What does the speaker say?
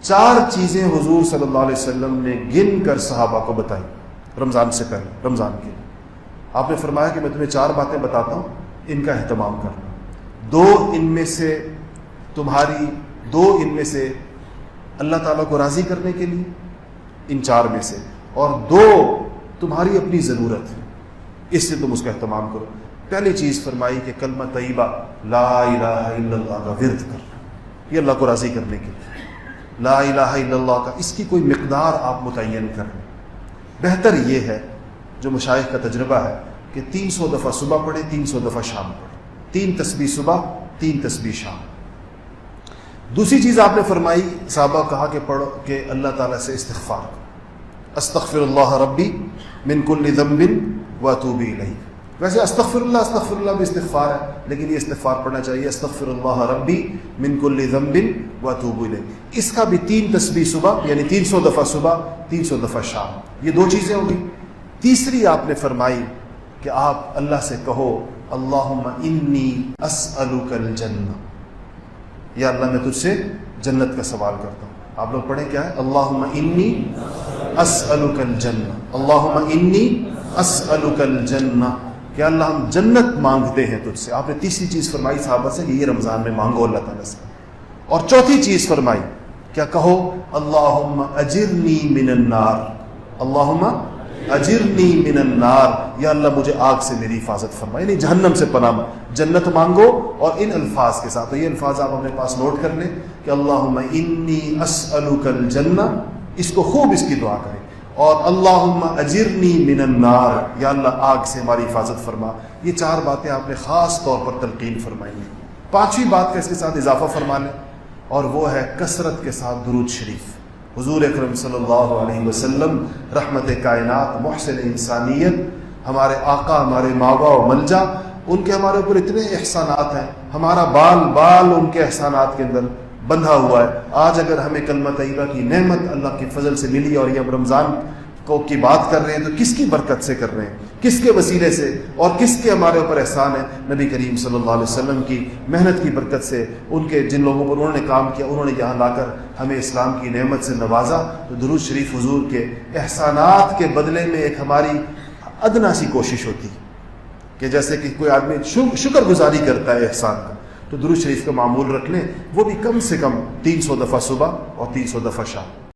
4 چیزیں حضور صلی اللہ علیہ وسلم نے گن کر صحابہ کو بتائی رمضان سے پہلے، رمضان کے لیے۔ آپ نے فرمایا کہ میں تمہیں 4 باتیں بتاتا ہوں، ان کا اہتمام کرنا۔ 2 ان میں سے اللہ تعالیٰ کو راضی کرنے کے لیے، ان 4 میں سے، اور 2 تمہاری اپنی ضرورت ہے، اس سے تم اس کا اہتمام کرو۔ پہلی چیز فرمائی کہ کلمہ طیبہ لا الہ الا اللہ کا ورد کرنا، یہ اللہ کو راضی کرنے کے لیے۔ لا الہ الا اللہ کا اس کی کوئی مقدار آپ متعین کریں۔ بہتر یہ ہے جو مشائخ کا تجربہ ہے کہ 300 دفعہ صبح پڑھے، 300 دفعہ شام پڑھے، 3 تسبیح صبح، 3 تسبیح شام۔ دوسری چیز آپ نے فرمائی، صحابہ کہا کہ پڑھو کہ اللہ تعالیٰ سے استغفار کرو، استغفر اللہ ربی من کل ذنب واتوب الیہ۔ ویسے استغفر اللہ بھی استغفار ہے، لیکن یہ استغفار پڑھنا چاہیے استغفر اللہ ربی من کل ذنب واتوب الیہ۔ اس کا بھی 3 تسبیح صبح، یعنی 300 دفعہ صبح، 300 دفعہ شام۔ یہ 2 چیزیں ہو گئی۔ تیسری آپ نے فرمائی کہ آپ اللہ سے کہو اللہم انی اسألک الجنہ، یا اللہ میں تجھ سے جنت کا سوال کرتا ہوں۔ آپ لوگ پڑھیں کیا ہے؟ اللہم انی اسألک الجنہ، اللہم انی اسألک الجنہ، کہ اللہ ہم جنت مانگتے ہیں تجھ سے۔ آپ نے تیسری چیز فرمائی صحابہ سے کہ یہ رمضان میں مانگو اللہ تعالیٰ سے۔ اور چوتھی چیز فرمائی کیا؟ کہو اللہم اجرنی من النار، اللہم اجرنی من النار، یا اللہ مجھے آگ سے میری حفاظت فرما، یعنی جہنم سے پناہ۔ جنت مانگو اور ان الفاظ کے ساتھ، تو یہ الفاظ آپ اپنے پاس نوٹ کر لیں کہ اللہم انی اسألک الجنہ، اس کو خوب اس کی دعا کریں، اور اللہم اجرنی من النار، یا اللہ آگ سے ہماری حفاظت فرما۔ یہ 4 باتیں آپ نے خاص طور پر تلقین فرمائی ہیں۔ 5ویں بات کا اس کے ساتھ اضافہ فرما لیں، اور وہ ہے کثرت کے ساتھ درود شریف۔ حضور اکرم صلی اللہ علیہ وسلم رحمت کائنات، محسن انسانیت، ہمارے آقا، ہمارے ماوا و ملجا، ان کے ہمارے اوپر اتنے احسانات ہیں، ہمارا بال بال ان کے احسانات کے اندر بندھا ہوا ہے۔ آج اگر ہمیں کلمہ طیبہ کی نعمت اللہ کے فضل سے ملی اور یہ ہم رمضان کی بات کر رہے ہیں، تو کس کی برکت سے کر رہے ہیں، کس کے وسیلے سے، اور کس کے ہمارے اوپر احسان ہے؟ نبی کریم صلی اللہ علیہ وسلم کی محنت کی برکت سے، ان کے جن لوگوں پر انہوں نے کام کیا، انہوں نے یہاں لا کر ہمیں اسلام کی نعمت سے نوازا۔ تو درود شریف حضور کے احسانات کے بدلے میں ایک ہماری ادنا سی کوشش ہوتی کہ جیسے کہ کوئی آدمی شکر گزاری کرتا ہے احسان کا، تو درود شریف کا معمول رکھ لیں، وہ بھی کم سے کم 300 دفعہ صبح اور 300 دفعہ شام۔